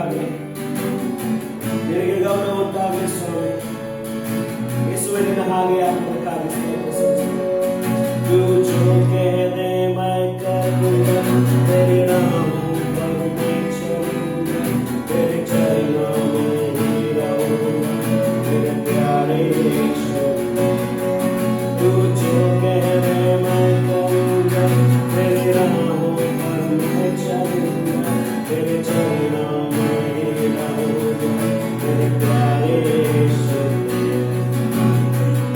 ಉಂಟಾಗಲಿ, ನಿನಗೆ ಗೌರವ ಉಂಟಾಗಲಿ ಸ್ವಾಮಿ. ಯೇಸುವಿನ ಹಾಗೆ ಆಗುವುದಕ್ಕಾಗಿ ಸ್ತೋತ್ರ. तू जो कह दे मैं करूँगा, तेरे नाम पर मैं चलूँगा, तेरे चरणों में ही रहूँगा, तेरे प्यारे यीशु। तू जो कह दे मैं करूँगा, तेरे राहों पर मैं चलूँगा, तेरे चरणों में ही रहूँगा, तेरे प्यारे यीशु।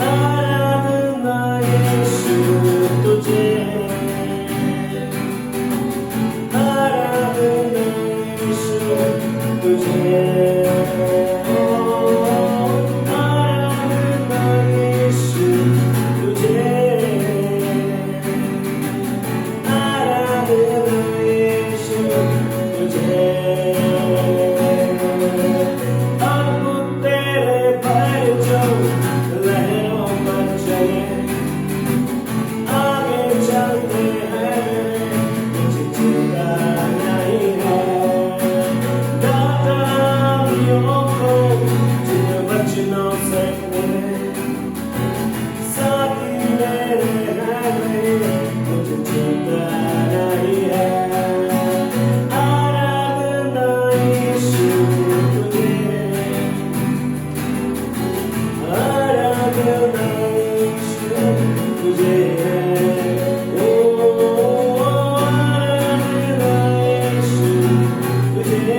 आराधना यीशु तुझे, आराधना यीशु तुझे, आराधना यीशु तुझे, आराधना यीशु तुझे। अब तेरे पर जो लहरों पर चले, आगे चलते हैं, मुझे चिंता नहीं है। दातारियों को जिन वचनों से मिले, साथी मेरे हैं, मुझे चिंता नहीं है। आराधना यीशु तुझे, आराधना यीशु तुझे, ओ आराधना यीशु तुझे,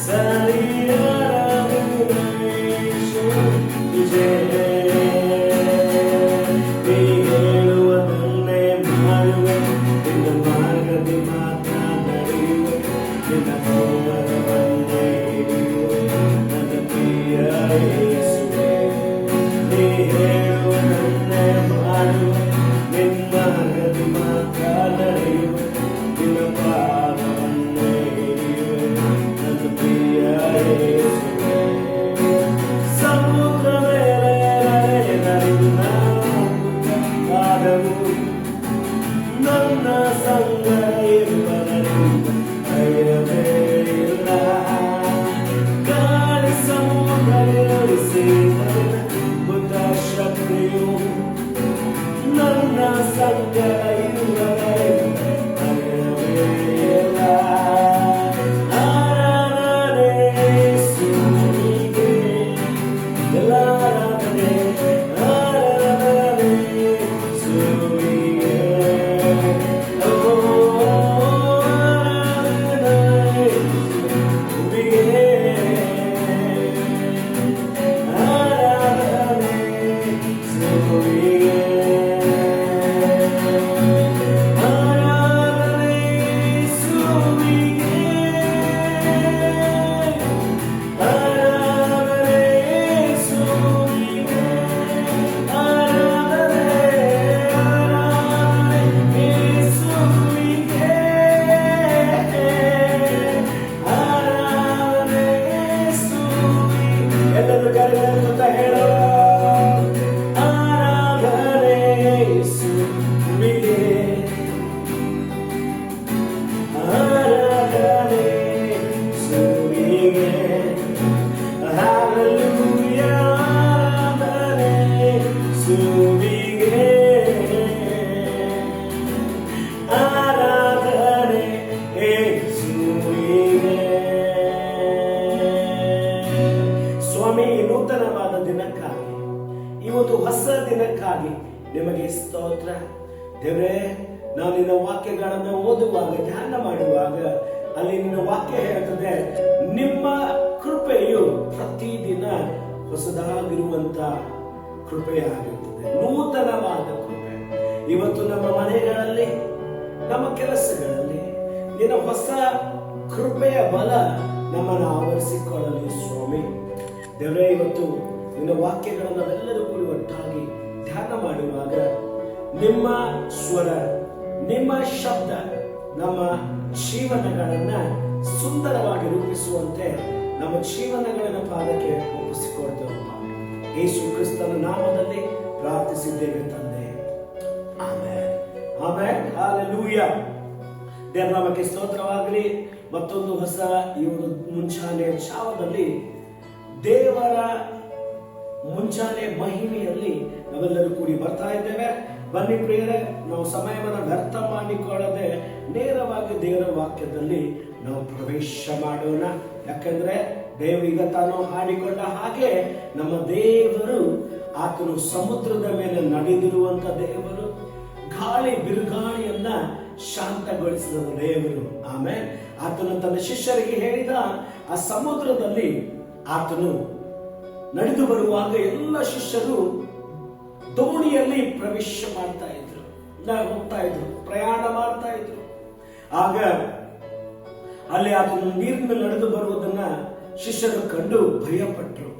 सारी आराधना यीशु तुझे। ನೀ ಹೇಳುವುದನ್ನೇ ಮಾಡುವೆ, ನಿನ್ನ ಮಾರ್ಗದಿ ಮಾತ್ರ ನಡೆಯುವೆ, ನಿನ್ನ ಕೋಮರವನ್ನೇ ಹಿಡಿಯುವೆ, ನನ್ನ ಪ್ರಿಯ ಯೇಸುವೇ. ನೀ ಹೇಳುವುದನ್ನೇ ಮಾಡುವೆ, ನಿನ್ನ ಮಾರ್ಗದಿ ಮಾತ್ರ ನಡೆಯುವೆ, ನಿನ್ನ ಪಾದವನ್ನೇ ಹಿಡಿಯುವೆ, ನನ್ನ ಪ್ರಿಯ ಯೇಸುವೇ. ಸಮುದ್ರ ಮೇಲೆ ನಡೆದು ನಾದವು, ನನ್ನ ಸಂಗ ಇರುವದರಿಂದ ಭಯವೇ ಇಲ್ಲ. ಗಾಳಿ ಸಮುದ್ರವಿಸಿ ಬುದ್ಧ ಶಕ್ತಿಯು, ನನ್ನ ಸಂಗ ಇರುವದರಿಂದ ಭಯವೇ ಇಲ್ಲ. ಆರಾಧನೆ ಯೇಸುವಿಗೆ, ಆರಾಧನೆ, ಆರಾಧನೆ ಯೇಸುವಿಗೆ, ಓ ಆರಾಧನೆ ಯೇಸುವಿಗೆ, ಆರಾಧನೆ ಯೇಸುವಿಗೆ, ಆರಾಧನೆ ಯೇಸುವಿಗೆ, ಆರಾಧನೆ ಯೇಸುವಿಗೆ, ಆರಾಧನೆ, ಆರಾಧನೆ ಯೇಸುವಿಗೆ, ಆರಾಧನೆ ಯೇಸುವಿಗೆ. ಎಲ್ಲರೂ ಕರೆದಂತ ಹೇಳೋ, ಆರಾಧನೆ ಯೇಸುವಿಗೆ, ಆರಾಧನೆ ಯೇಸುವಿಗೆ, Hallelujah, ಆರಾಧನೆ ಯೇಸುವಿಗೆ, ಆರಾಧನೆ ಯೇಸುವಿಗೆ. ಸ್ವಾಮಿ, ನೂತನವಾದ ದಿನಕ್ಕಾಗಿ, ಇವತ್ತು ಹೊಸ ದಿನಕ್ಕಾಗಿ ನಿಮಗೆ ಸ್ತೋತ್ರ. ದೇವರೇ, ನಾವು ನಿನ್ನ ವಾಕ್ಯಗಳನ್ನು ಓದುವಾಗ, ಧ್ಯಾನ ಮಾಡುವಾಗ, ಅಲ್ಲಿ ನಿನ್ನ ವಾಕ್ಯ ಹೇಳ್ತದೆ, ನಿಮ್ಮ ಕೃಪೆಯು ಪ್ರತಿದಿನ ಹೊಸದಾಗಿರುವಂತ ಕೃಪೆಯಾಗಿರುತ್ತದೆ, ನೂತನವಾದ ಕೃಪೆ. ಇವತ್ತು ನಮ್ಮ ಮನೆಗಳಲ್ಲಿ, ನಮ್ಮ ಕೆಲಸಗಳಲ್ಲಿ ನಿನ್ನ ಹೊಸ ಕೃಪೆಯ ಬಲ ನಮ್ಮನ್ನು ಆವರಿಸಿಕೊಳ್ಳಲಿ ಸ್ವಾಮಿ. ದೇವರೇ, ಇವತ್ತು ನಿನ್ನ ವಾಕ್ಯಗಳನ್ನು ನಾವೆಲ್ಲರೂ ಕೂಡಿ ಒಟ್ಟಾಗಿ ಧ್ಯಾನ ಮಾಡುವಾಗ ನಿಮ್ಮ ಸ್ವರ, ನಿಮ್ಮ ಶಬ್ದ ನಮ್ಮ ಜೀವನಗಳನ್ನ ಸುಂದರವಾಗಿ ರೂಪಿಸುವಂತೆ ನಮ್ಮ ಜೀವನಗಳನ್ನು ಪಾದಕ್ಕೆ ಒಪ್ಪಿಸಿಕೊಡ್ತೇವಪ್ಪ. ಯೇಸು ಕ್ರಿಸ್ತನ ನಾಮದಲ್ಲಿ ಪ್ರಾರ್ಥಿಸಿದ್ದೇವೆ ತಂದೆ, ಆಮೆನ್, ಆಮೆನ್, ಹಲ್ಲೆಲೂಯಾ. ದೇವರ ನಾಮಕ್ಕೆ ಸ್ತೋತ್ರವಾಗಲಿ. ಮತ್ತೊಂದು ಹೊಸ ಈ ಒಂದು ಮುಂಚಾನೆ ಛಾವದಲ್ಲಿ ದೇವರ ಮುಂಚಾನೆ ಮಹಿಮೆಯಲ್ಲಿ ನಾವೆಲ್ಲರೂ ಕೂಡಿ ಬರ್ತಾ ಇದ್ದೇವೆ. ಬನ್ನಿ ಪ್ರಿಯರೇ, ನಾವು ಸಮಯವನ್ನು ವ್ಯರ್ಥ ಮಾಡಿಕೊಳ್ಳದೆ ನೇರವಾಗಿ ದೇವರ ವಾಕ್ಯದಲ್ಲಿ ನಾವು ಪ್ರವೇಶ ಮಾಡೋಣ. ಯಾಕಂದ್ರೆ ದೇವರೀಗ ತಾನು ಹಾಡಿಕೊಂಡ ಹಾಗೆ ನಮ್ಮ ದೇವರು ಆತನು ಸಮುದ್ರದ ಮೇಲೆ ನಡೆದಿರುವಂತ ದೇವರು, ಗಾಳಿ ಬಿರುಗಾಳಿಯನ್ನ ಶಾಂತಗೊಳಿಸಿದ ದೇವರು. ಆಮೇಲೆ ಆತನು ತನ್ನ ಶಿಷ್ಯರಿಗೆ ಹೇಳಿದ ಆ ಸಮುದ್ರದಲ್ಲಿ ಆತನು ನಡೆದು ಬರುವಾಗ ಎಲ್ಲ ಶಿಷ್ಯರು ದೋಣಿಯಲ್ಲಿ ಪ್ರವೇಶ ಮಾಡ್ತಾ ಇದ್ರು, ಹೋಗ್ತಾ ಇದ್ರು, ಪ್ರಯಾಣ ಮಾಡ್ತಾ ಇದ್ರು. ಆಗ ಅಲ್ಲಿ ಆತನು ನೀರಿನ ನಡೆದು ಬರುವುದನ್ನ ಶಿಷ್ಯರು ಕಂಡು ಭಯಪಟ್ಟರು.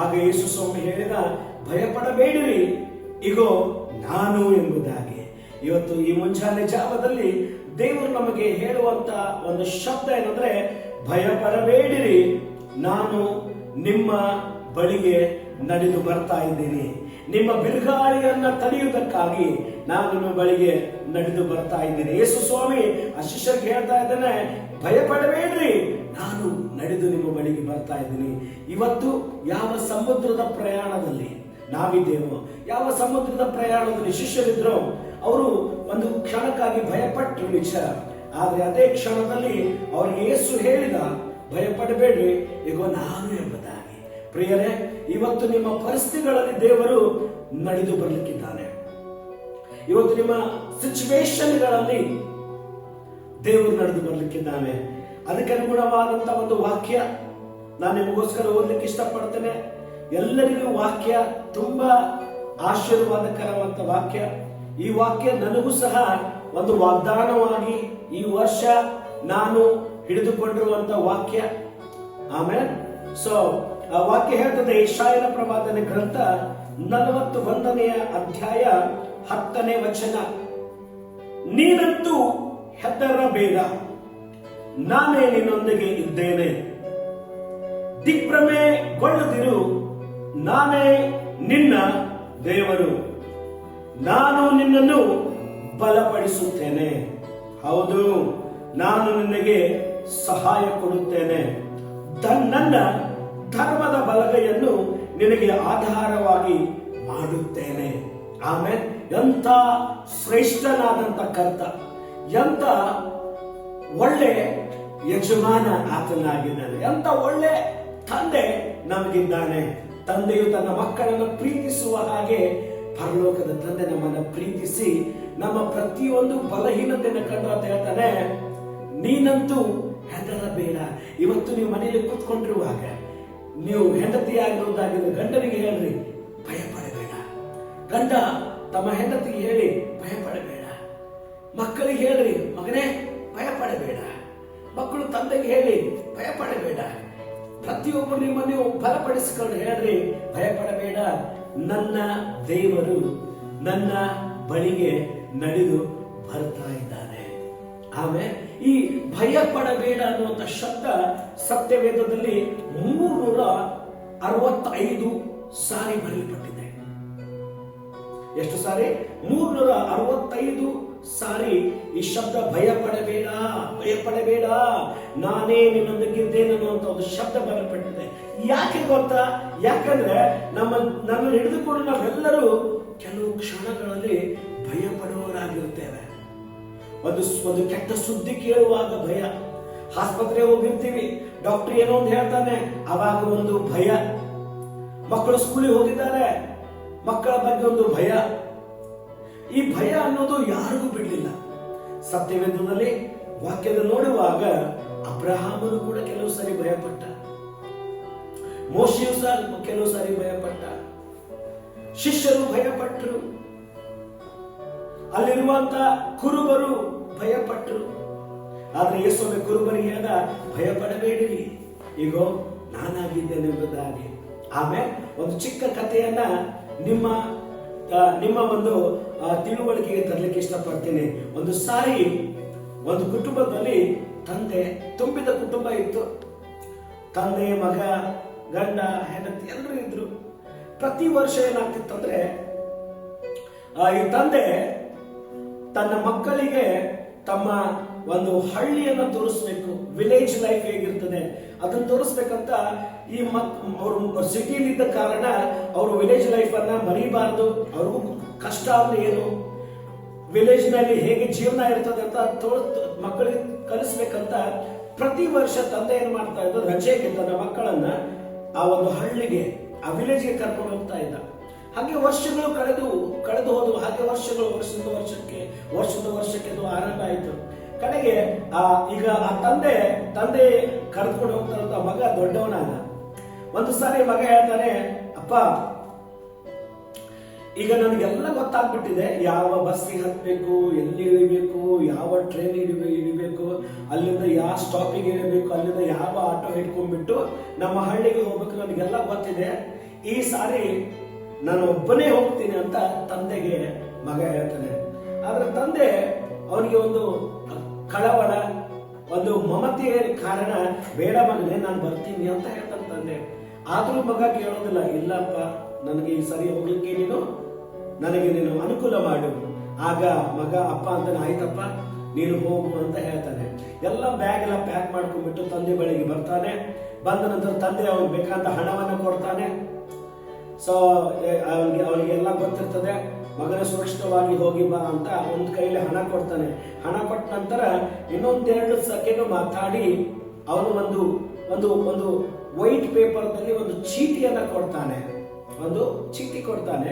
ಆಗ ಯೇಸು ಸ್ವಾಮಿ ಹೇಳಿದ, ಭಯಪಡಬೇಡಿರಿ, ಇಗೋ ನಾನು ಎಂಬುದಾಗಿ. ಇವತ್ತು ಈ ಮುಂಜಾನೆ ಜಾವದಲ್ಲಿ ದೇವರು ನಮಗೆ ಹೇಳುವಂತ ಒಂದು ಶಬ್ದ ಏನಂದ್ರೆ, ಭಯಪಡಬೇಡಿರಿ, ನಾನು ನಿಮ್ಮ ಬಳಿಗೆ ನಡೆದು ಬರ್ತಾ ಇದ್ದೀನಿ. ನಿಮ್ಮ ಬಿರುಗಾಳಿಯನ್ನ ತಡೆಯುವುದಕ್ಕಾಗಿ ನಾನು ನಿಮ್ಮ ಬಳಿಗೆ ನಡೆದು ಬರ್ತಾ ಇದ್ದೀನಿ. ಯೇಸು ಸ್ವಾಮಿ ಆ ಶಿಷ್ಯರಿಗೆ ಹೇಳ್ತಾ ಇದ್ದಾನೆ, ಭಯಪಡಬೇಡ್ರಿ, ನಾನು ನಡೆದು ನಿಮ್ಮ ಬಳಿಗೆ ಬರ್ತಾ ಇದ್ದೀನಿ. ಇವತ್ತು ಯಾವ ಸಮುದ್ರದ ಪ್ರಯಾಣದಲ್ಲಿ ನಾವಿದ್ದೇವೋ, ಯಾವ ಸಮುದ್ರದ ಪ್ರಯಾಣದಲ್ಲಿ ಶಿಷ್ಯರಿದ್ರು, ಅವರು ಒಂದು ಕ್ಷಣಕ್ಕಾಗಿ ಭಯಪಟ್ಟರು ನಿಜ. ಆದ್ರೆ ಅದೇ ಕ್ಷಣದಲ್ಲಿ ಅವ್ರಿಗೆ ಯೇಸು ಹೇಳಿದ, ಭಯಪಡಬೇಡ್ರಿ, ಈಗ ನಾನು ಎಂಬುದಾಗಿ. ಪ್ರಿಯರೇ, ಇವತ್ತು ನಿಮ್ಮ ಪರಿಸ್ಥಿತಿಗಳಲ್ಲಿ ದೇವರು ನಡೆದು ಬರಲಿಕ್ಕಿದ್ದಾನೆ. ಇವತ್ತು ನಿಮ್ಮ ಸಿಚುವೇಶನ್ಗಳಲ್ಲಿ ದೇವರು ನಡೆದು ಬರಲಿಕ್ಕಿದ್ದಾನೆ. ಅದಕ್ಕೆ ಅನುಗುಣವಾದಂತ ಒಂದು ವಾಕ್ಯ ನಾನು ನಿಮಗೋಸ್ಕರ ಓದಲಿಕ್ಕೆ ಇಷ್ಟಪಡ್ತೇನೆ. ಎಲ್ಲರಿಗೂ ವಾಕ್ಯ ತುಂಬಾ ಆಶೀರ್ವಾದಕರವಾದ ವಾಕ್ಯ. ಈ ವಾಕ್ಯ ನನಗೂ ಸಹ ಒಂದು ವಾಗ್ದಾನವಾಗಿ ಈ ವರ್ಷ ನಾನು ಹಿಡಿದುಕೊಂಡಿರುವಂತ ವಾಕ್ಯ. ಆಮೇಲೆ ಆ ವಾಕ್ಯ ಹೇಳ್ತದೆ, ಯೆಶಾಯನ ಪ್ರವಾದನೆ ಗ್ರಂಥ 41ನೇ ಅಧ್ಯಾಯ 10ನೇ ವಚನ, ನೀನಂತೂ ಹೆದರಬೇಡ, ನಾನೇ ನಿನ್ನೊಂದಿಗೆ ಇದ್ದೇನೆ, ದಿಗ್ಭ್ರಮೆಗೊಳ್ಳದಿರು, ನಾನೇ ನಿನ್ನ ದೇವರು, ನಾನು ನಿನ್ನನ್ನು ಬಲಪಡಿಸುತ್ತೇನೆ. ಹೌದು, ನಾನು ನಿನಗೆ ಸಹಾಯ ಕೊಡುತ್ತೇನೆ, ನನ್ನ ಧರ್ಮದ ಬಲಗೈಯನ್ನು ನಿನಗೆ ಆಧಾರವಾಗಿ ಮಾಡುತ್ತೇನೆ. ಆಮೇಲೆ ಎಂತ ಶ್ರೇಷ್ಠನಾದಂತ ಕರ್ತ, ಎಂತ ಒಳ್ಳೆ ಯಜಮಾನ ಆತನಾಗಿದ್ದಾನೆ, ಎಂತ ಒಳ್ಳೆ ತಂದೆ ನಮಗಿದ್ದಾನೆ. ತಂದೆಯು ತನ್ನ ಮಕ್ಕಳನ್ನು ಪ್ರೀತಿಸುವ ಹಾಗೆ ಪರಲೋಕದ ತಂದೆ ನಮ್ಮನ್ನು ಪ್ರೀತಿಸಿ ನಮ್ಮ ಪ್ರತಿಯೊಂದು ಬಲಹೀನತೆಯನ್ನು ಕಂಡು ಅಂತ ಹೇಳ್ತಾನೆ, ನೀನಂತೂ ಹೆದರಬೇಡ. ಇವತ್ತು ನೀವು ಮನೆಯಲ್ಲಿ ಕೂತ್ಕೊಂಡಿರುವಾಗ ನೀವು ಹೆಂಡತಿಯಾಗಿರುವುದಾಗಿದ್ರೆ ಗಂಡನಿಗೆ ಹೇಳ್ರಿ, ಭಯಪಡಬೇಡ. ಗಂಡ ತಮ್ಮ ಹೆಂಡತಿಗೆ ಹೇಳಿ, ಭಯಪಡಬೇಡ. ಮಕ್ಕಳಿಗೆ ಹೇಳ್ರಿ, ಮಗನೇ ಭಯಪಡಬೇಡ. ಮಕ್ಕಳು ತಂದೆಗೆ ಹೇಳಿ, ಭಯಪಡಬೇಡ. ಪ್ರತಿಯೊಬ್ಬರು ನಿಮ್ಮನ್ನು ನೀವು ಬಲಪಡಿಸಿಕೊಂಡು ಹೇಳ್ರಿ, ಭಯಪಡಬೇಡ, ನನ್ನ ದೇವರು ನನ್ನ ಬಳಿಗೆ ನಡೆದು ಬರ್ತಾ ಇದ್ದಾನೆ. ಆಮೇಲೆ ಈ ಭಯಪಡಬೇಡ ಅನ್ನುವಂಥ ಶಬ್ದ ಸತ್ಯವೇದದಲ್ಲಿ 365 ಸಾರಿ ಬರೆಯಲ್ಪಟ್ಟಿದೆ. ಎಷ್ಟು ಸಾರಿ? 365 ಸಾರಿ ಈ ಶಬ್ದ ಭಯಪಡಬೇಡ, ಭಯಪಡಬೇಡ, ನಾನೇ ನಿನ್ನೊಂದಿಗಿದ್ದೇನೆ ಅನ್ನುವಂಥ ಒಂದು ಶಬ್ದ ಬರೆಯಲ್ಪಟ್ಟಿದೆ. ಯಾಕೆ ಗೊತ್ತಾ? ಯಾಕಂದ್ರೆ ನಮ್ಮನ್ನು ಹಿಡಿದುಕೊಂಡು ನಾವೆಲ್ಲರೂ ಕೆಲವು ಕ್ಷಣಗಳಲ್ಲಿ ಭಯಪಡುವವರಾಗಿರುತ್ತೇವೆ. ಒಂದು ಕೆಟ್ಟ ಸುದ್ದಿ ಕೇಳುವಾಗ ಭಯ, ಆಸ್ಪತ್ರೆ ಹೋಗಿರ್ತೀವಿ, ಡಾಕ್ಟರ್ ಏನೋ ಒಂದು ಹೇಳ್ತಾನೆ, ಅವಾಗ ಒಂದು ಭಯ. ಮಕ್ಕಳು ಸ್ಕೂಲಿಗೆ ಹೋಗಿದ್ದಾರೆ, ಮಕ್ಕಳ ಬಗ್ಗೆ ಒಂದು ಭಯ. ಈ ಭಯ ಅನ್ನೋದು ಯಾರಿಗೂ ಬಿಡಲಿಲ್ಲ. ಸತ್ಯವೇದದಲ್ಲಿ ವಾಕ್ಯದಲ್ಲಿ ನೋಡುವಾಗ ಅಬ್ರಹಾಮನು ಕೂಡ ಕೆಲವು ಸಾರಿ ಭಯಪಟ್ಟ, ಮೋಶೆಯು ಸಹ ಕೆಲವು ಸಾರಿ ಭಯಪಟ್ಟ, ಶಿಷ್ಯರು ಭಯಪಟ್ಟರು, ಅಲ್ಲಿರುವಂತ ಕುರುಬರು ಭಯಪಟ್ಟರು. ಆದ್ರೆ ಯೇಸುವೆ ಕುರುಬರಿಗೆ ಹೇಳಿದ, ಭಯಪಡಬೇಡಿರಿ, ಈಗೋ ನಾನಾಗಿದ್ದೇನೆ ಎಂಬುದಾಗಿ. ಆಮೇಲೆ ಒಂದು ಚಿಕ್ಕ ಕಥೆಯನ್ನ ನಿಮ್ಮ ಒಂದು ತಿಳುವಳಿಕೆಗೆ ತರಲಿಕ್ಕೆ ಇಷ್ಟಪಡ್ತೀನಿ. ಒಂದು ಸಾರಿ ಒಂದು ಕುಟುಂಬದಲ್ಲಿ ತಂದೆ ತುಂಬಿದ ಕುಟುಂಬ ಇತ್ತು. ತಂದೆ, ಮಗ, ಗಂಡ, ಹೆಂಡತಿ ಎಲ್ಲರೂ ಇದ್ರು. ಪ್ರತಿ ವರ್ಷ ಏನಾಗ್ತಿತ್ತಂದ್ರೆ, ಈ ತಂದೆ ತನ್ನ ಮಕ್ಕಳಿಗೆ ತಮ್ಮ ಒಂದು ಹಳ್ಳಿಯನ್ನು ತೋರಿಸ್ಬೇಕು, ವಿಲೇಜ್ ಲೈಫ್ ಹೇಗಿರ್ತದೆ ಅದನ್ನ ತೋರಿಸ್ಬೇಕಂತ ಈ ಅವರು ಸಿಟಿಲಿ ಇದ್ದ ಕಾರಣ ಅವರು ವಿಲೇಜ್ ಲೈಫ್ ಅನ್ನ ಮರಿಬಾರದು, ಅವ್ರಿಗೂ ಕಷ್ಟ ಅಂದ್ರೆ ಏನು, ವಿಲೇಜ್ ನಲ್ಲಿ ಹೇಗೆ ಜೀವನ ಇರ್ತದೆ ಅಂತ ಮಕ್ಕಳಿಗೆ ಕಲಿಸ್ಬೇಕಂತ ಪ್ರತಿ ವರ್ಷ ತಂದೆ ಏನ್ ಮಾಡ್ತಾ ಇದ್ದು, ರಜೆಗೆ ತನ್ನ ಮಕ್ಕಳನ್ನ ಆ ಒಂದು ಹಳ್ಳಿಗೆ, ಆ ವಿಲೇಜ್ಗೆ ಕರ್ಕೊಂಡು ಹೋಗ್ತಾ ಇದ್ದ. ಹಾಗೆ ವರ್ಷಗಳು ಕಳೆದು ಹೋದವು. ಹಾಗೆ ವರ್ಷಗಳು ವರ್ಷದ ವರ್ಷಕ್ಕೆ ಅದು ಆರಂಭ ಆಯಿತು. ಕಡೆಗೆ ಈಗ ಆ ತಂದೆ ಕರೆದುಕೊಂಡು ಹೋಗ್ತಾರಂತ ಮಗ ದೊಡ್ಡವನಾದ. ಒಂದು ಸಾರಿ ಮಗ ಹೇಳ್ತಾನೆ, ಅಪ್ಪ ಈಗ ನನಗೆಲ್ಲ ಗೊತ್ತಾಗ್ಬಿಟ್ಟಿದೆ, ಯಾವ ಬಸ್ಸಿಗೆ ಹತ್ಬೇಕು, ಎಲ್ಲಿ ಇಳಿಬೇಕು, ಯಾವ ಟ್ರೈನ್ ಇಳಿಬೇಕು, ಅಲ್ಲಿಂದ ಯಾವ ಸ್ಟಾಪಿಗೆ ಇಳಿಬೇಕು, ಅಲ್ಲಿಂದ ಯಾವ ಆಟೋ ಹಿಡ್ಕೊಂಡ್ಬಿಟ್ಟು ನಮ್ಮ ಹಳ್ಳಿಗೆ ಹೋಗ್ಬೇಕು, ನನಗೆಲ್ಲ ಗೊತ್ತಿದೆ. ಈ ಸಾರಿ ನಾನು ಒಬ್ಬನೇ ಹೋಗ್ತೀನಿ ಅಂತ ತಂದೆಗೆ ಮಗ ಹೇಳ್ತಾನೆ. ಆದ್ರೆ ತಂದೆ ಅವನಿಗೆ ಒಂದು ಕಳವಳ, ಒಂದು ಮಮತೆಯ ಕಾರಣ, ಬೇಡ ಮಗನೇ ನಾನು ಬರ್ತೀನಿ ಅಂತ ಹೇಳ್ತಾನೆ ತಂದೆ. ಆದ್ರೂ ಮಗ ಕೇಳೋದಿಲ್ಲ, ಇಲ್ಲಪ್ಪ ನನಗೆ ಈ ಸರಿ ಹೋಗ್ಲಿಕ್ಕೆ ನನಗೆ ನೀನು ಅನುಕೂಲ ಮಾಡು. ಆಗ ಮಗ ಅಪ್ಪ ಅಂತಾನೆ, ಆಯ್ತಪ್ಪ ನೀನು ಹೋಗು ಅಂತ ಹೇಳ್ತಾನೆ. ಎಲ್ಲ ಬ್ಯಾಗ್ ಎಲ್ಲ ಪ್ಯಾಕ್ ಮಾಡ್ಕೊಂಡ್ಬಿಟ್ಟು ತಂದೆ ಬಳಿಗೆ ಬರ್ತಾನೆ. ಬಂದ ನಂತರ ತಂದೆ ಅವ್ನಿಗೆ ಬೇಕಾದ ಹಣವನ್ನ ಕೊಡ್ತಾನೆ. ಸೊ ಅವನಿಗೆ ಎಲ್ಲ ಗೊತ್ತಿರ್ತದೆ, ಮಗನ ಸುರಕ್ಷಿತವಾಗಿ ಹೋಗಿ ಬಾ ಅಂತ ಒಂದು ಕೈಲಿ ಹಣ ಕೊಡ್ತಾನೆ. ಹಣ ಕೊಟ್ಟ ನಂತರ ಇನ್ನೊಂದೆರಡು ಸೆಕೆಂಡ್ ಮಾತಾಡಿ ಅವನು ಒಂದು ವೈಟ್ ಪೇಪರ್ನಲ್ಲಿ ಒಂದು ಚೀಟಿಯನ್ನ ಕೊಡ್ತಾನೆ. ಒಂದು ಚೀಟಿ ಕೊಡ್ತಾನೆ.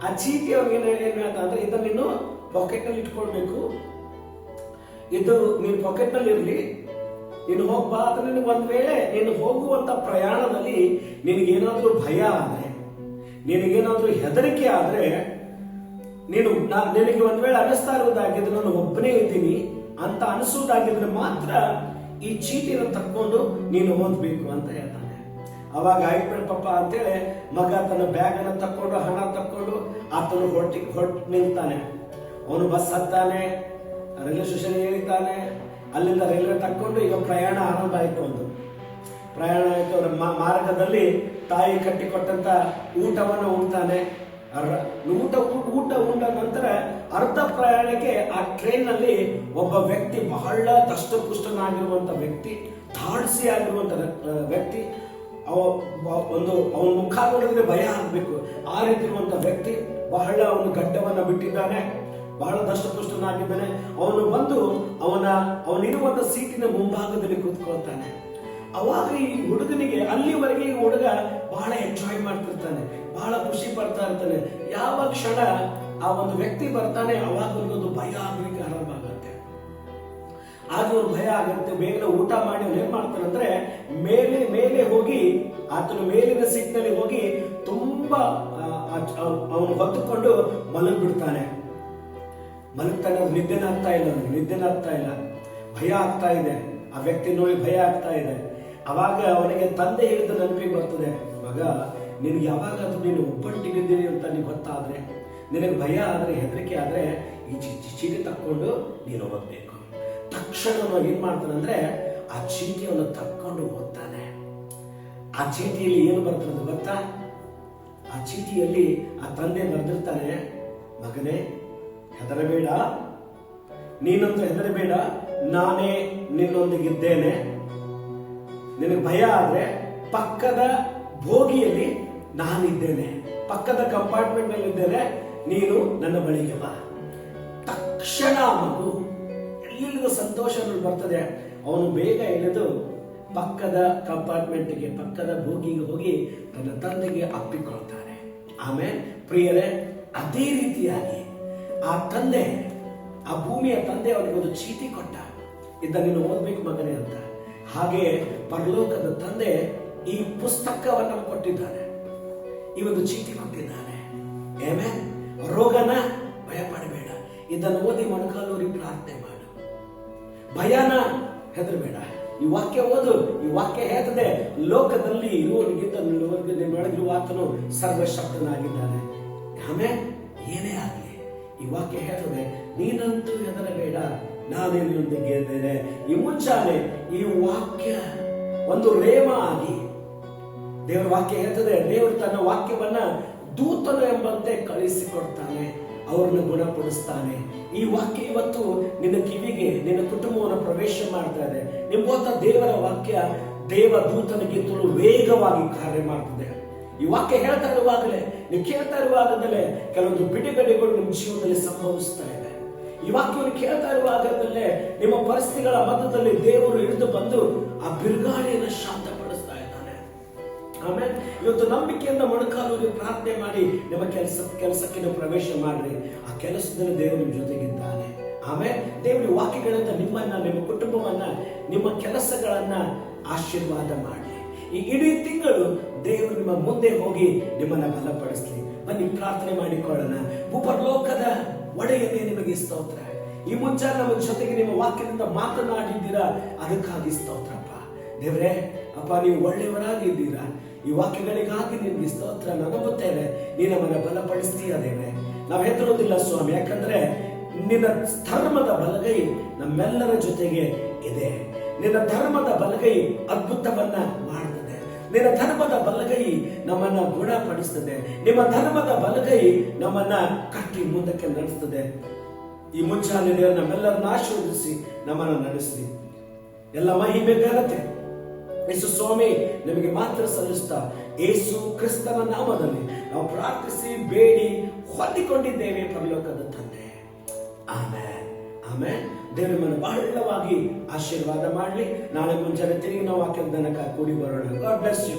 ಆ ಚೀಟಿ ಅವ್ರಿಗೆ ಏನ್ ಹೇಳ್ತಾ ಅಂದ್ರೆ, ಇದನ್ನ ನೀನು ಪಾಕೆಟ್ ನಲ್ಲಿ ಇಟ್ಕೊಳ್ಬೇಕು, ಇದು ನೀನು ಪಾಕೆಟ್ ನಲ್ಲಿ ಇರ್ಲಿ, ನೀನು ಹೋಗ್ಬಾ. ಅದ್ರ ನಿನಗೆ ಒಂದ್ ವೇಳೆ ನೀನು ಹೋಗುವಂತ ಪ್ರಯಾಣದಲ್ಲಿ ನಿನಗೇನಾದ್ರೂ ಭಯ ಆದ್ರೆ, ನಿನಗೇನಾದ್ರೂ ಹೆದರಿಕೆ ಆದ್ರೆ, ನಿನಗೆ ಒಂದ್ ವೇಳೆ ಅನಿಸ್ತಾ ಇರುವುದಾಗಿದ್ರೆ ನಾನು ಒಬ್ಬನೇ ಇದ್ದೀನಿ ಅಂತ ಅನಿಸುವುದಾಗಿದ್ರೆ ಮಾತ್ರ ಈ ಚೀಟಿನ ತಕ್ಕೊಂಡು ನೀನು ಓದ್ಬೇಕು ಅಂತ ಹೇಳ್ತಾನೆ. ಅವಾಗ ಆಯ್ತು ಪಪ್ಪ ಅಂತೇಳಿ ಮಗ ತನ್ನ ಬ್ಯಾಗ್ ಅನ್ನ ತಕ್ಕೊಂಡು, ಹಣ ತಕ್ಕೊಂಡು ಆತನು ಹೊರಟು ನಿಲ್ತಾನೆ. ಅವನು ಬಸ್ ಹತ್ತಾನೆ, ರೈಲ್ವೆ ಸ್ಟೇಷನ್ ಇಳಿತಾನೆ. ಅಲ್ಲಿಂದ ರೈಲ್ವೆ ತಕ್ಕೊಂಡು ಈಗ ಪ್ರಯಾಣ ಆರಂಭ ಆಯ್ತು. ಪ್ರಯಾಣ ಆಯ್ತು. ಮಾರ್ಗದಲ್ಲಿ ತಾಯಿ ಕಟ್ಟಿಕೊಟ್ಟಂತ ಊಟವನ್ನು ಉಣ್ತಾನೆ. ಊಟ ಉಂಡ ನಂತರ ಅರ್ಧ ಪ್ರಯಾಣಕ್ಕೆ ಆ ಟ್ರೈನ್ ನಲ್ಲಿ ಒಬ್ಬ ವ್ಯಕ್ತಿ, ಬಹಳ ದಷ್ಟಪುಷ್ಟನಾಗಿರುವಂತ ವ್ಯಕ್ತಿ, ಧಾಡ್ಸಿ ಆಗಿರುವಂತ ವ್ಯಕ್ತಿ, ಅವನ ಮುಖ ನೋಡಿದ್ರೆ ಭಯ ಆಗ್ಬೇಕು, ಆ ರೀತಿ ಇರುವಂತ ವ್ಯಕ್ತಿ, ಬಹಳ ಅವನು ಗಡ್ಡವನ್ನ ಬಿಟ್ಟಿದ್ದಾನೆ, ಬಹಳ ದಷ್ಟಪುಷ್ಟನಾಗಿದ್ದಾನೆ. ಅವನು ಬಂದು ಅವನಿರುವಂತ ಸೀಟಿನ ಮುಂಭಾಗದಲ್ಲಿ ಕೂತ್ಕೊಳ್ತಾನೆ. ಅವಾಗ ಈ ಹುಡುಗನಿಗೆ, ಅಲ್ಲಿವರೆಗೆ ಈ ಹುಡುಗ ಬಹಳ ಎಂಜಾಯ್ ಮಾಡ್ತಿರ್ತಾನೆ, ಬಹಳ ಖುಷಿ ಪಡ್ತಾ ಇರ್ತಾನೆ. ಯಾವ ಕ್ಷಣ ಆ ಒಂದು ವ್ಯಕ್ತಿ ಬರ್ತಾನೆ, ಅವಾಗ ಒಂದು ಭಯ ಆಗ್ಲಿಕ್ಕೆ ಆರಂಭ ಆಗುತ್ತೆ. ಆಗ ಒಂದು ಭಯ ಆಗುತ್ತೆ. ಬೇಗನೆ ಊಟ ಮಾಡಿ ಅವನು ಏನ್ ಮಾಡ್ತಾನಂದ್ರೆ, ಮೇಲೆ ಹೋಗಿ ಆತನ ಮೇಲಿನ ಸೀಟ್ನಲ್ಲಿ ಹೋಗಿ ತುಂಬಾ ಅವನು ಹೊತ್ತುಕೊಂಡು ಮಲಗ್ಬಿಡ್ತಾನೆ. ನಿದ್ದೆನ ಆಗ್ತಾ ಇಲ್ಲ, ಭಯ ಆಗ್ತಾ ಇದೆ. ಆ ವ್ಯಕ್ತಿ ನೋಡಿ ಭಯ ಆಗ್ತಾ ಇದೆ. ಅವಾಗ ಅವನಿಗೆ ತಂದೆ ಹೇಳಿದ ನೆನಪಿಗೆ ಬರ್ತದೆ, ಮಗ ನಿನ್ಗೆ ಯಾವಾಗಾದ್ರೂ ನೀನು ಒಬ್ಬಂಟಿಗಿದ್ದೀನಿ ಅಂತ ನೀನು ಗೊತ್ತಾದ್ರೆ, ನಿನಗೆ ಭಯ ಆದ್ರೆ, ಹೆದರಿಕೆ ಆದ್ರೆ ಈ ಚೀಟಿ ತಕ್ಕೊಂಡು ನೀನು ಓದ್ಬೇಕು. ತಕ್ಷಣ ಏನ್ ಮಾಡ್ತಾನಂದ್ರೆ, ಆ ಚೀಟಿಯನ್ನು ತಕ್ಕೊಂಡು ಓದ್ತಾನೆ. ಆ ಚೀಟಿಯಲ್ಲಿ ಏನು ಬರ್ತದೆ ಗೊತ್ತಾ? ಆ ಚೀಟಿಯಲ್ಲಿ ಆ ತಂದೆ ಬರೆದಿರ್ತಾನೆ, ಮಗನೇ ಹೆದರಬೇಡ, ನೀನಂತೂ ಹೆದರಬೇಡ, ನಾನೇ ನಿನ್ನೊಂದಿಗಿದ್ದೇನೆ. ನಿನಗೆ ಭಯ ಆದ್ರೆ ಪಕ್ಕದ ಬೋಗಿಯಲ್ಲಿ ನಾನಿದ್ದೇನೆ, ಪಕ್ಕದ ಕಂಪಾರ್ಟ್ಮೆಂಟ್ ನಲ್ಲಿ ಇದ್ದೇನೆ, ನೀನು ನನ್ನ ಬಳಿಗೆ ಬಾ. ತಕ್ಷಣ ಮಗು ಎಲ್ಲಿಂದ ಸಂತೋಷ ಬರ್ತದೆ. ಅವನು ಬೇಗ ಎಳೆದು ಪಕ್ಕದ ಕಂಪಾರ್ಟ್ಮೆಂಟ್ಗೆ, ಪಕ್ಕದ ಬೋಗಿಗೆ ಹೋಗಿ ತನ್ನ ತಂದೆಗೆ ಅಪ್ಪಿಕೊಳ್ತಾನೆ. ಆಮೇಲೆ ಪ್ರಿಯರೇ, ಅದೇ ರೀತಿಯಾಗಿ ಆ ತಂದೆ, ಆ ಭೂಮಿಯ ತಂದೆ ಅವನಿಗೆ ಒಂದು ಚೀಟಿ ಕೊಟ್ಟ, ಇದ್ದ ನೀನು ಓದ್ಬೇಕು ಮಗನೇ ಅಂತ. ಹಾಗೆ ಪರಲೋಕದ ತಂದೆ ಈ ಪುಸ್ತಕವನ್ನ ಕೊಟ್ಟಿದ್ದಾನೆ, ಈ ಒಂದು ಚೀಟಿ ಕೊಟ್ಟಿದ್ದಾನೆ. ಆಮೇಲೆ ರೋಗನ ಭಯಪಡಬೇಡ, ಇದನ್ನು ಓದಿ ಮೊಣಕಾಲೂರಿ ಪ್ರಾರ್ಥನೆ ಮಾಡು. ಭಯನ ಹೆದರಬೇಡ, ಈ ವಾಕ್ಯ ಓದು. ಈ ವಾಕ್ಯ ಹೇಳ್ತದೆ, ಲೋಕದಲ್ಲಿ ಇರುವವನಿಗಿಂತ ನಿನ್ನೊಳಗಿರುವ ಆತನು ಸರ್ವಶಕ್ತನಾಗಿದ್ದಾನೆ. ಆಮೇಲೆ ಏನೇ ಆಗಲಿ, ಈ ವಾಕ್ಯ ಹೇಳ್ತದೆ, ನೀನಂತೂ ಹೆದರಬೇಡ, ನಾನೇ ನಿನ್ನೊಂದಿಗೆ ಇದ್ದೇನೆ. ಈ ಮುಂಚಾನೆ ಈ ವಾಕ್ಯ ಒಂದು ರೇಮ ಆಗಿ, ದೇವರ ವಾಕ್ಯ ಹೇಳ್ತದೆ, ದೇವರು ತನ್ನ ವಾಕ್ಯವನ್ನ ದೂತನು ಎಂಬಂತೆ ಕಳಿಸಿಕೊಡ್ತಾನೆ. ಅವರನ್ನು ಗುಣಪಡಿಸ್ತಾನೆ. ಈ ವಾಕ್ಯ ಇವತ್ತು ನಿನ್ನ ಕಿವಿಗೆ, ನಿನ್ನ ಕುಟುಂಬವನ್ನು ಪ್ರವೇಶ ಮಾಡ್ತಾ ಇದೆ. ನಿಮ್ಗೊತ್ತ ದೇವರ ವಾಕ್ಯ ದೇವದೂತನಿಗಿಂತಲೂ ವೇಗವಾಗಿ ಕಾರ್ಯ ಮಾಡ್ತದೆ. ಈ ವಾಕ್ಯ ಹೇಳ್ತಾ ಇರುವಾಗಲೇ, ನೀವು ಕೇಳ್ತಾ ಇರುವಾಗಲೇ ಕೆಲವೊಂದು ಬಿಡುಗಡೆಗಳು ನಿಮ್ಮ ಜೀವನದಲ್ಲಿ ಸಂಭವಿಸ್ತಾ ಇದೆ. ಈ ವಾಕ್ಯವನ್ನು ಕೇಳ್ತಾ ಇರುವಾಗಲೇ ನಿಮ್ಮ ಪರಿಸ್ಥಿತಿಗಳ ಮಧ್ಯದಲ್ಲಿ ದೇವರು ಇಳಿದು ಬಂದು ಆ ಬಿರುಗಾಳಿಯನ್ನು ಶಾಂತಪಡಿಸ್ತಾ ಇದ್ದಾನೆ. ಆಮೇಲೆ ಇವತ್ತು ನಂಬಿಕೆಯಿಂದ ಮೊಣಕಾಲೂರಿ ಪ್ರಾರ್ಥನೆ ಮಾಡಿ ನಿಮ್ಮ ಕೆಲಸಕ್ಕೆ ನೀವು ಪ್ರವೇಶ ಮಾಡ್ರಿ. ಆ ಕೆಲಸದಲ್ಲಿ ದೇವರು ನಿಮ್ಮ ಜೊತೆಗಿದ್ದಾನೆ. ಆಮೇಲೆ ದೇವರ ವಾಕ್ಯಗಳಿಂದ ನಿಮ್ಮನ್ನ, ನಿಮ್ಮ ಕುಟುಂಬವನ್ನ, ನಿಮ್ಮ ಕೆಲಸಗಳನ್ನ ಆಶೀರ್ವಾದ ಮಾಡಿ. ಈ ಇಡೀ ತಿಂಗಳು ದೇವರು ನಿಮ್ಮ ಮುಂದೆ ಹೋಗಿ ನಿಮ್ಮನ್ನ ಬಲಪಡಿಸಲಿ. ಬನ್ನಿ ಪ್ರಾರ್ಥನೆ ಮಾಡಿಕೊಳ್ಳೋಣ. ಭೂಪರಲೋಕದ ಒಡೆಯನೇ ನಿಮಗೆ ಸ್ತೋತ್ರ. ಈ ಮುಂಜಾನೆ ನಮ್ಮ ಜೊತೆಗೆ ನಿಮ್ಮ ವಾಕ್ಯದಿಂದ ಮಾತನಾಡಿದ್ದೀರಾ, ಅದಕ್ಕಾಗಿ ಸ್ತೋತ್ರಪ್ಪ. ದೇವರೇ ಅಪ್ಪ, ನೀವು ಒಳ್ಳೆಯವರಾಗಿದ್ದೀರಾ. ಈ ವಾಕ್ಯಗಳಿಗಾಗಿ ನಿಮ್ಗೆ ಸ್ತೋತ್ರ. ನಂಬುತ್ತೇವೆ ನೀನು ನಮ್ಮನ್ನ ಬಲಪಡಿಸ್ತೀಯ ದೇವರೇ. ನಾವು ಹೆದರೋದಿಲ್ಲ ಸ್ವಾಮಿ, ಯಾಕಂದ್ರೆ ನಿನ್ನ ಧರ್ಮದ ಬಲಗೈ ನಮ್ಮೆಲ್ಲರ ಜೊತೆಗೆ ಇದೆ. ನಿನ್ನ ಧರ್ಮದ ಬಲಗೈ ಅದ್ಭುತವನ್ನ ಮಾಡ್ತದೆ. ನಿನ್ನ ಧರ್ಮದ ಬಲಗೈ ನಮ್ಮನ್ನ ಗುಣಪಡಿಸ್ತದೆ. ನಿಮ್ಮ ಧರ್ಮದ ಬಲಗೈ ನಮ್ಮನ್ನ ಕಟ್ಟಿ ಮುಂದಕ್ಕೆ ನಡೆಸ್ತದೆ. ಈ ಮುಂಚಾನೆ ದೇವರು ನಮ್ಮೆಲ್ಲರನ್ನ ಆಶೀರ್ವದಿಸಿ ನಮ್ಮನ್ನು ನಡೆಸಿ. ಎಲ್ಲ ಮಹಿಮೆ ಘನತೆ ಯೇಸು ಸ್ವಾಮಿ ನಿಮಗೆ ಮಾತ್ರ ಸಲ್ಲಿಸ್ತಾ, ಯೇಸು ಕ್ರಿಸ್ತನ ನಾಮದಲ್ಲಿ ನಾವು ಪ್ರಾರ್ಥಿಸಿ ಬೇಡಿ ಹೊಂದಿಕೊಂಡಿದ್ದೇವೆ ಪರಲೋಕದ ತಂದೆ. Amen, amen. ದೇವರು ನಿಮ್ಮನ್ನು ಬಹಳವಾಗಿ ಆಶೀರ್ವಾದ ಮಾಡಲಿ. ನಾಳೆ ಮುಂಜಾನೆ ತಿರುಗಿ ನಾವು ವಾಕ್ಯದ ತನಕ ಕೂಡಿ ಬರೋಣ. God bless you.